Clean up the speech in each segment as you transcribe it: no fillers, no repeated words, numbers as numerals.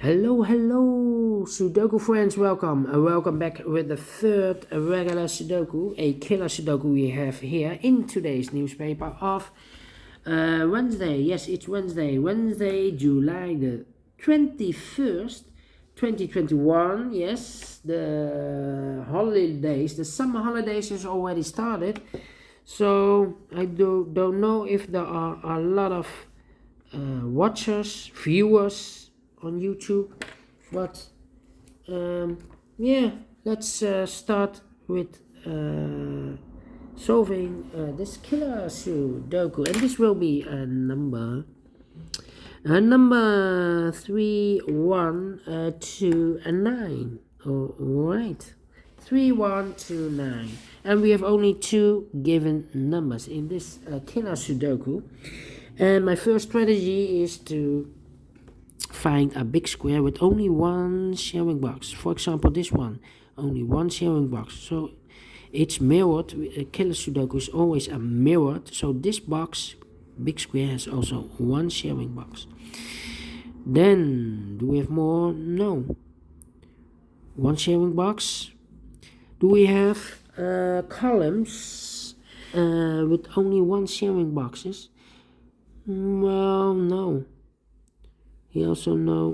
Hello, Sudoku friends, welcome. Welcome back with the third regular Sudoku, a killer Sudoku we have here in today's newspaper of Wednesday. Yes, it's Wednesday, July the 21st, 2021. Yes, the holidays, the summer holidays has already started. So I don't know if there are a lot of watchers, viewers on YouTube, but yeah, let's start with solving this killer Sudoku, and this will be a number 3129. All right, 3129, and we have only two given numbers in this killer Sudoku. And my first strategy is to find a big square with only one sharing box. For example, this one, only one sharing box. So it's mirrored. Killer Sudoku is always a mirrored. So this box, big square, has also one sharing box. Then, do we have more? No. One sharing box. Do we have columns with only one sharing boxes? Well, no. He also no.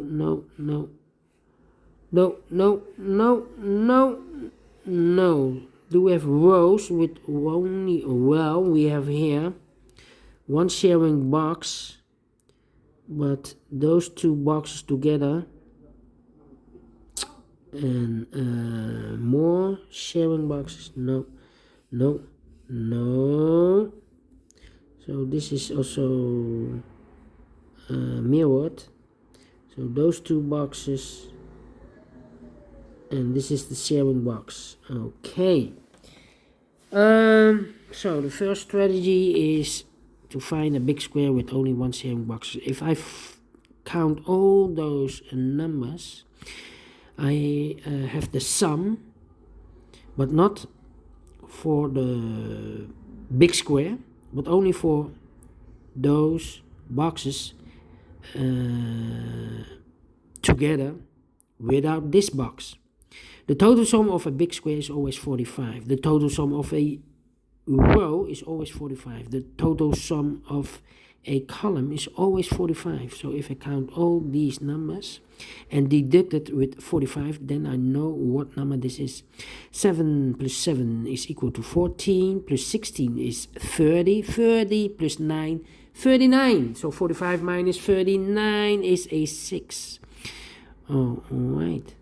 Do we have rows with only? Well, we have here one sharing box, but those two boxes together and more sharing boxes. No. So this is also mirrored. So those two boxes, and this is the sharing box. Okay. So the first strategy is to find a big square with only one sharing box. If I count all those numbers, I have the sum, but not for the big square, but only for those boxes together without this box. The total sum of a big square is always 45. The total sum of a row is always 45. The total sum of a column is always 45. So if I count all these numbers and deduct it with 45, then I know what number this is. 7 plus 7 is equal to 14, plus 16 is 30, 30 plus 9, 39. So 45 minus 39 is a 6. Oh, alright.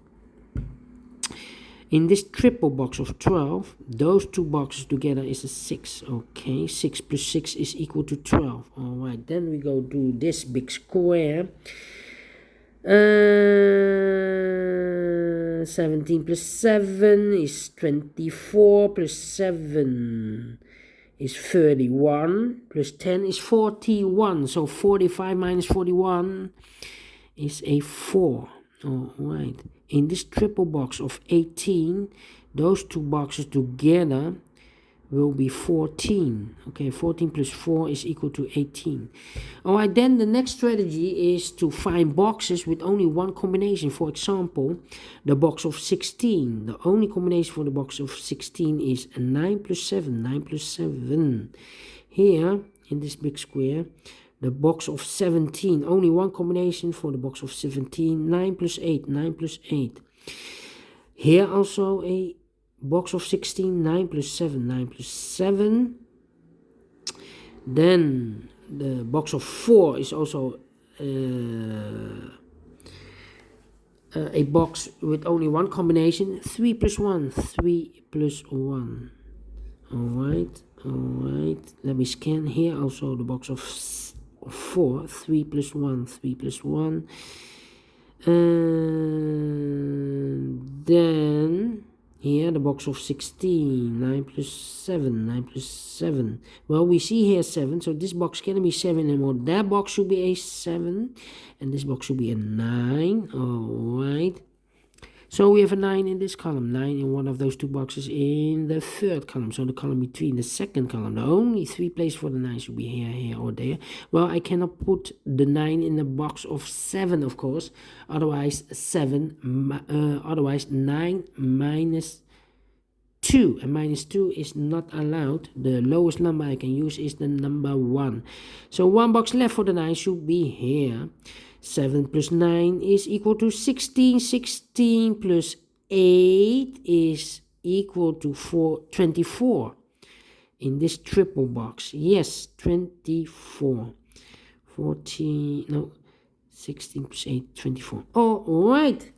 In this triple box of 12, those two boxes together is a 6. Okay, 6 plus 6 is equal to 12. Alright, then we go to this big square. 17 plus 7 is 24, plus 7 is 31, plus 10 is 41. So 45 minus 41 is a 4. Alright. In this triple box of 18, those two boxes together will be 14. Okay, 14 plus 4 is equal to 18. Alright, then the next strategy is to find boxes with only one combination. For example, the box of 16. The only combination for the box of 16 is 9 plus 7. 9 plus 7. Here, in this big square, the box of 17, only one combination for the box of 17, 9 plus 8, 9 plus 8. Here also a box of 16, 9 plus 7, 9 plus 7. Then the box of 4 is also a box with only one combination, 3 plus 1, 3 plus 1. Alright, let me scan here also the box of 4, 3 plus 1, 3 plus 1. And then here the box of 16, 9 plus 7, 9 plus 7. Well, we see here 7, so this box cannot be 7 anymore. That box should be a 7, and this box should be a 9. Alright. So we have a 9 in this column, 9 in one of those two boxes in the third column. So the column between the second column, the only 3 places for the 9 should be here, here, or there. Well, I cannot put the 9 in the box of 7, of course. Otherwise, 9 minus 2, and minus 2 is not allowed. The lowest number I can use is the number 1. So one box left for the 9 should be here. 7 plus 9 is equal to 16. 16 plus 8 is equal to 24 in this triple box. Yes, 24. 14, no, 16 plus 8, 24. All right.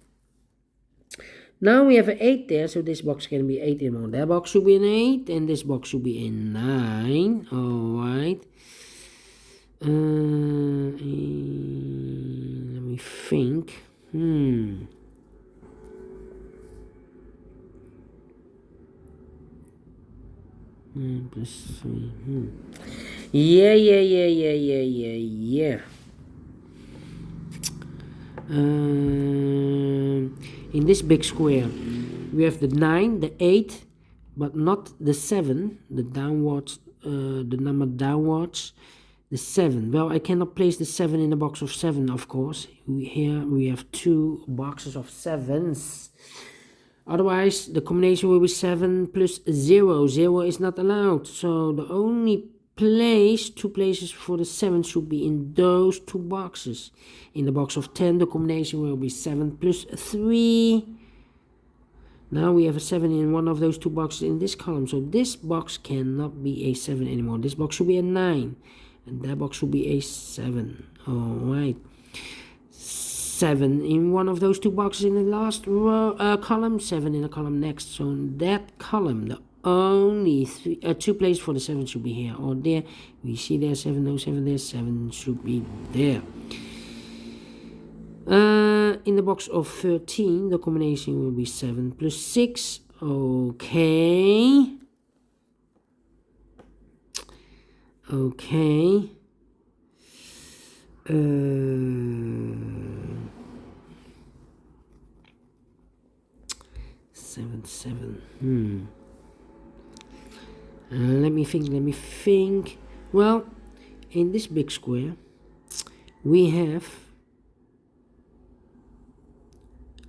Now we have an 8 there, so this box can be 8 in one. That box should be an 8, and this box should be a 9. Alright. Let me think. 9 plus 3. Yeah. In this big square, we have the 9, the 8, but not the 7, the downwards, the number downwards, the 7. Well, I cannot place the 7 in the box of 7, of course. Here we have 2 boxes of 7s. Otherwise, the combination will be 7 plus 0. 0 is not allowed. So the only place, 2 places for the 7 should be in those 2 boxes. In the box of 10, the combination will be 7 plus 3. Now we have a 7 in one of those 2 boxes in this column. So this box cannot be a 7 anymore. This box should be a 9. And that box should be a 7. Alright. 7 in one of those 2 boxes in the last row, column. 7 in the column next. So in that column, the only 2 places for the 7 should be here or there. We see there 7, no 7 there, 7 should be there. In the box of 13, the combination will be 7 plus 6. Okay. 7. Let me think. Well, in this big square, we have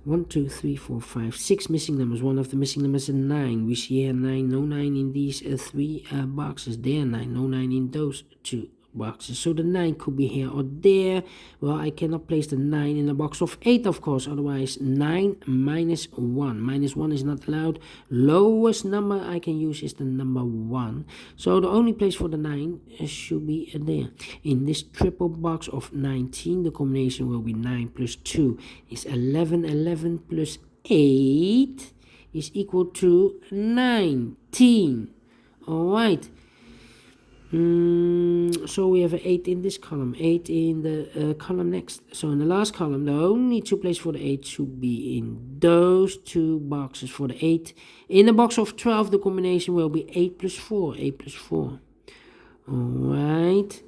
1, 2, 3, 4, 5, 6 missing numbers. One of the missing numbers is 9. We see here 9, no 9 in these 3 boxes. There 9, no 9 in those 2 boxes. So the 9 could be here or there. Well, I cannot place the 9 in the box of 8, of course. Otherwise, 9 minus 1. Minus 1 is not allowed. Lowest number I can use is the number 1. So the only place for the 9 should be there. In this triple box of 19, the combination will be 9 plus 2 is 11. 11 plus 8 is equal to 19. Alright. So we have an 8 in this column, 8 in the column next. So in the last column, the only 2 places for the 8 should be in those 2 boxes for the 8. In the box of 12, the combination will be 8 plus 4. 8 plus 4. Alright.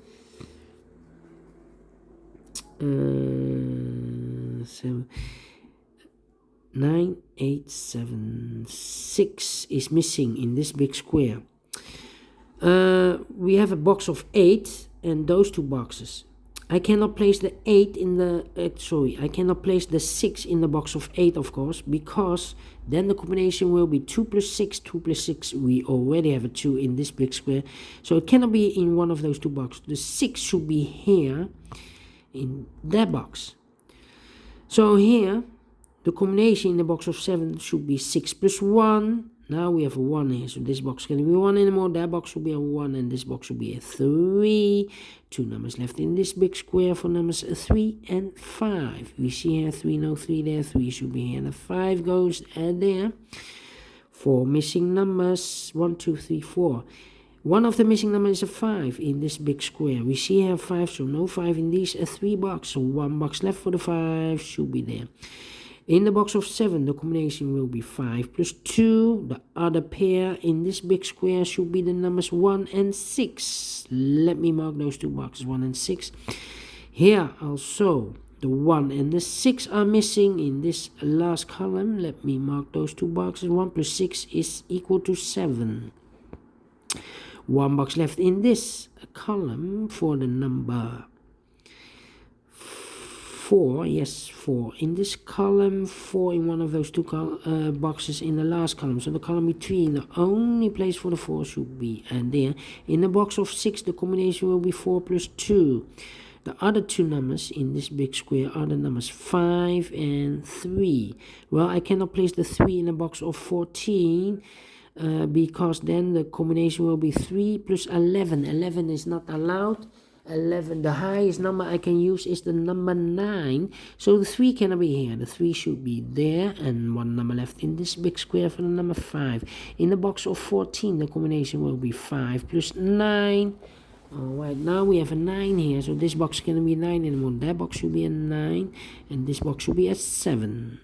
7. 9, 8, 7, 6 is missing in this big square. We have a box of 8 and those 2 boxes. I cannot place the 8 in the, I cannot place the 6 in the box of 8, of course, because then the combination will be 2 plus 6, 2 plus 6. We already have a 2 in this big square, so it cannot be in one of those 2 boxes. The 6 should be here in that box. So here, the combination in the box of 7 should be 6 plus 1. Now we have a 1 here, so this box can be 1 anymore. That box should be a 1, and this box should be a 3. 2 numbers left in this big square for numbers 3 and 5. We see here 3, no 3 there. 3 should be here, and the 5 goes there. 4 missing numbers. 1, 2, 3, 4. One of the missing numbers is a 5 in this big square. We see here 5, so no 5 in these 3 boxes. So 1 box left for the 5 should be there. In the box of 7, the combination will be 5 plus 2. The other pair in this big square should be the numbers 1 and 6. Let me mark those 2 boxes, 1 and 6. Here also, The 1 and the 6 are missing in this last column. Let me mark those two boxes. 1 plus 6 is equal to 7. 1 box left in this column for the number 4. Yes, 4 in this column, 4 in one of those two boxes in the last column. So the column between, the only place for the 4 should be and there. In the box of 6, the combination will be 4 plus 2. The other two numbers in this big square are the numbers 5 and 3. Well, I cannot place the 3 in the box of 14 because then the combination will be 3 plus 11. 11 is not allowed. 11, the highest number I can use is the number 9. So the 3 cannot be here. The 3 should be there, and one number left in this big square for the number 5. In the box of 14, the combination will be 5 plus 9. Alright, now we have a 9 here, so this box cannot be 9 anymore. That box should be a 9, and this box should be a 7.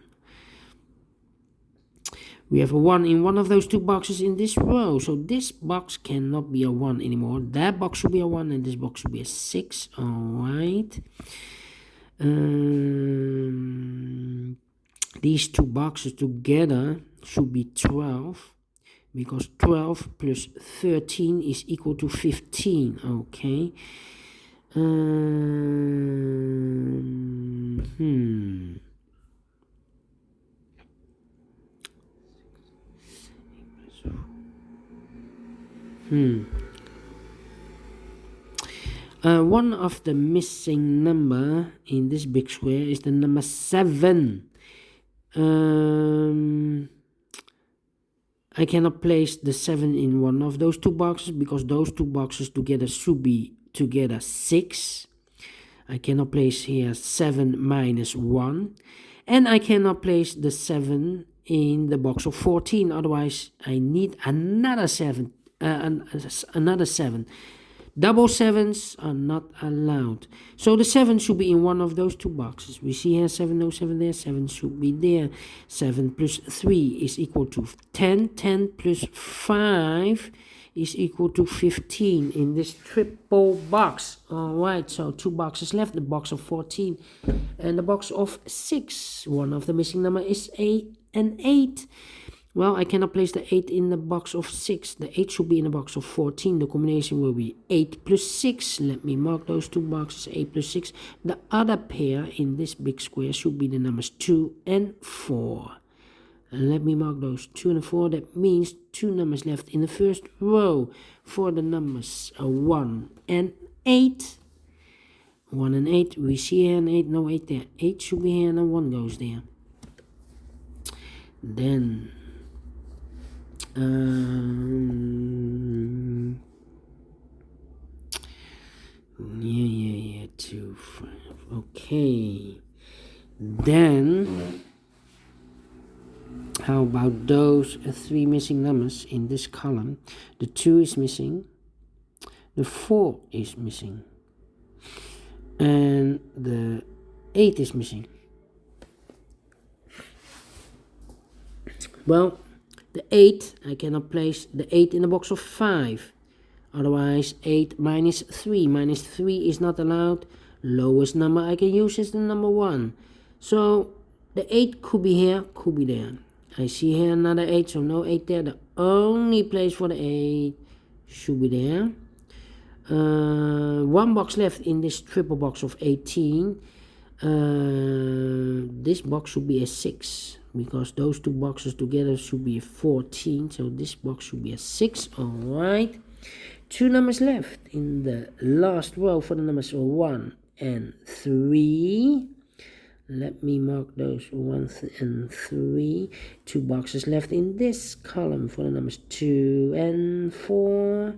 We have a 1 in one of those two boxes in this row. So this box cannot be a 1 anymore. That box should be a 1 and this box should be a 6. Alright. These two boxes together should be 12. Because 12 plus 13 is equal to 15. Okay. One of the missing number in this big square is the number 7. I cannot place the 7 in one of those two boxes because those two boxes together should be together 6. I cannot place here 7 minus 1. And I cannot place the 7 in the box of 14, otherwise I need another 7. Another 7. Double 7s are not allowed. So the 7 should be in one of those two boxes. We see here 7, no 7 there, 7 should be there. 7 plus 3 is equal to 10. 10 plus 5 is equal to 15 in this triple box. Alright, so two boxes left, the box of 14 and the box of 6. One of the missing number is an 8. Well, I cannot place the 8 in the box of 6. The 8 should be in the box of 14. The combination will be 8 plus 6. Let me mark those two boxes, 8 plus 6. The other pair in this big square should be the numbers 2 and 4. And let me mark those 2 and 4. That means two numbers left in the first row for the numbers 1 and 8. 1 and 8. We see here an 8, no 8 there. 8 should be here and a 1 goes there. Then yeah, 2, 5. Okay. Then how about those 3 missing numbers in this column? The 2 is missing, the 4 is missing, and the 8 is missing. Well, the 8, I cannot place the 8 in the box of 5. Otherwise, 8 minus 3. Minus 3 is not allowed. Lowest number I can use is the number 1. So, the 8 could be here, could be there. I see here another 8, so no 8 there. The only place for the 8 should be there. One box left in this triple box of 18. This box should be a 6. Because those two boxes together should be a 14. So this box should be a 6. Alright. 2 numbers left in the last row for the numbers 1 and 3. Let me mark those 1 and 3. 2 boxes left in this column for the numbers 2 and 4.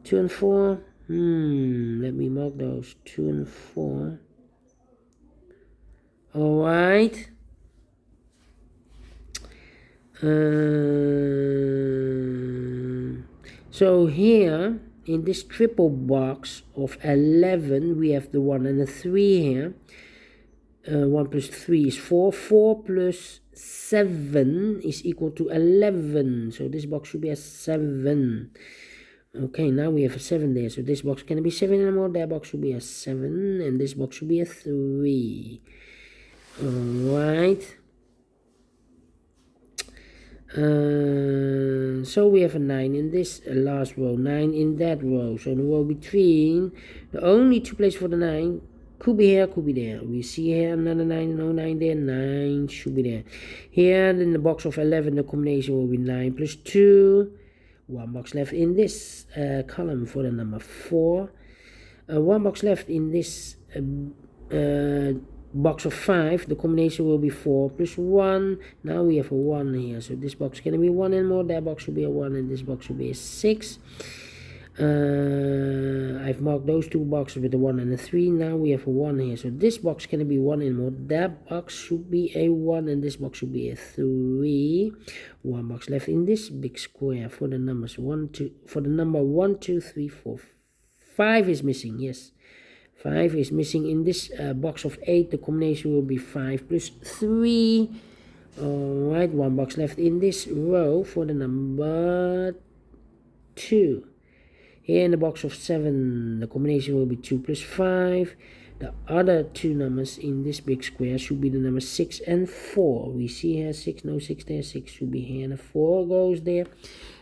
2 and 4. Let me mark those 2 and 4. Alright. So here in this triple box of 11 we have the 1 and the 3 here. 1 plus 3 is 4. 4 plus 7 is equal to 11. So this box should be a 7. Okay, now we have a 7 there, so this box can be 7 anymore. That box should be a 7, and this box should be a 3. Alright. So we have a 9 in this last row, 9 in that row. So the row between, the only 2 places for the 9 could be here, could be there. We see here another 9, no 9 there, 9 should be there. Here in the box of 11, the combination will be 9 plus 2. 1 box left in this column for the number 4. 1 box left in this box of 5. The combination will be 4 plus 1. Now we have a 1 here, so this box can be 1 and more. That box should be a 1, and this box should be a 6. I've marked those 2 boxes with a 1 and a 3. Now we have a 1 here, so this box can be 1 and more. That box should be a 1, and this box should be a 3. 1 box left in this big square for the numbers 1, 2, for the number 1, 2, 3, 4. 5 is missing, yes. 5 is missing in this box of 8. The combination will be 5 plus 3. Alright, 1 box left in this row for the number 2. Here in the box of 7, the combination will be 2 plus 5. The other 2 numbers in this big square should be the numbers 6 and 4. We see here 6, no 6 there, 6 should be here, and the 4 goes there.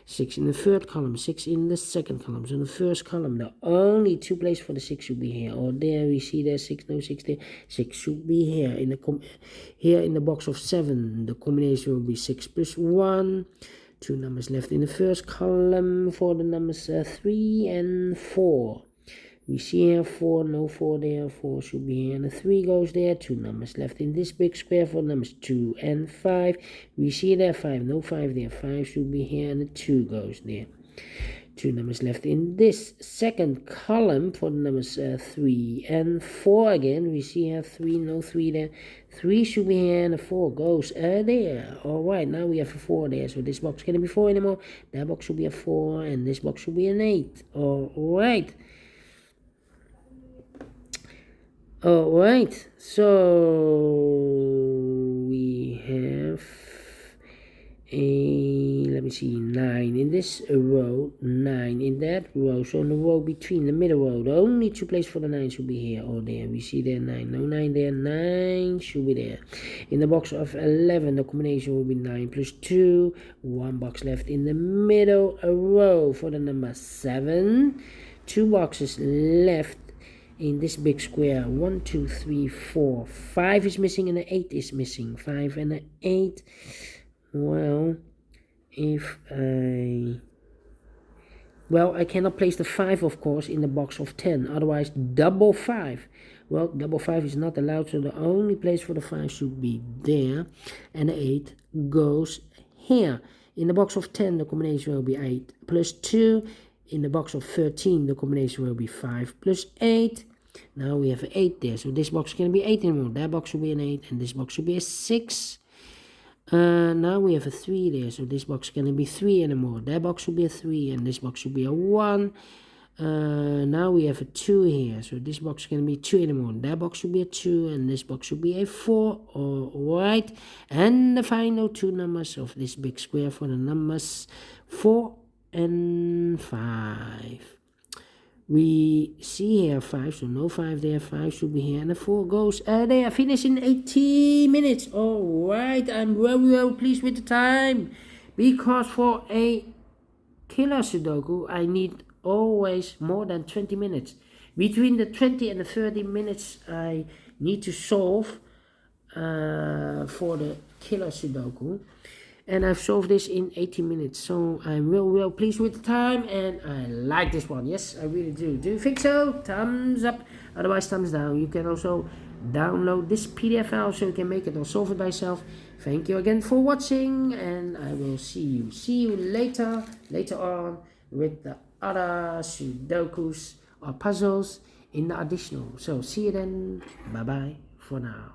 6 in the third column, 6 in the second column. So in the first column, the only 2 places for the 6 should be here. Or there, we see there 6, no 6 there, 6 should be here. Here in the box of 7, the combination will be 6 plus 1. 2 numbers left in the first column for the numbers 3 and 4. We see here 4, no 4 there, 4 should be here, and the 3 goes there. 2 numbers left in this big square for numbers 2 and 5. We see there 5, no 5 there, 5 should be here, and the 2 goes there. 2 numbers left in this second column for the numbers 3 and 4 again. We see here 3, no 3 there, 3 should be here, and the 4 goes there. Alright, now we have a 4 there, so this box can't be 4 anymore. That box should be a 4, and this box should be an 8. Alright. Alright, so we have let me see, 9 in this row, 9 in that row. So in the row between, the middle row, the only 2 places for the 9 should be here or there. We see there 9, no 9 there, 9 should be there. In the box of 11, the combination will be 9 plus 2. 1 box left in the middle row for the number 7. 2 boxes left in this big square. 1, 2, 3, 4. 5 is missing and an 8 is missing. 5 and an 8. Well, I cannot place the 5, of course, in the box of 10. Otherwise, double 5. Well, double 5 is not allowed, so the only place for the 5 should be there. And the 8 goes here. In the box of 10, the combination will be 8 plus 2. In the box of 13, the combination will be 5 plus 8. Now we have an 8 there, so this box can be 8 anymore. That box should be an 8, and this box should be a 6. Now we have a 3 there, so this box can be 3 anymore. That box should be a 3, and this box should be a 1. Now we have a 2 here, so this box can be 2 anymore. That box should be a 2, and this box should be a 4. Alright, and the final 2 numbers of this big square for the numbers 4 and 5. We see here 5, so no 5 there, 5 should be here, and the 4 goes there. Finish in 80 minutes. Alright, I'm very pleased with the time, because for a killer Sudoku, I need always more than 20 minutes. Between the 20 and the 30 minutes I need to solve for the killer Sudoku. And I've solved this in 80 minutes. So I'm real pleased with the time. And I like this one. Yes, I really do. Do you think so? Thumbs up. Otherwise, thumbs down. You can also download this PDF file so you can make it or solve it by yourself. Thank you again for watching. And I will see you later on with the other Sudokus or puzzles in the additional. So see you then. Bye bye for now.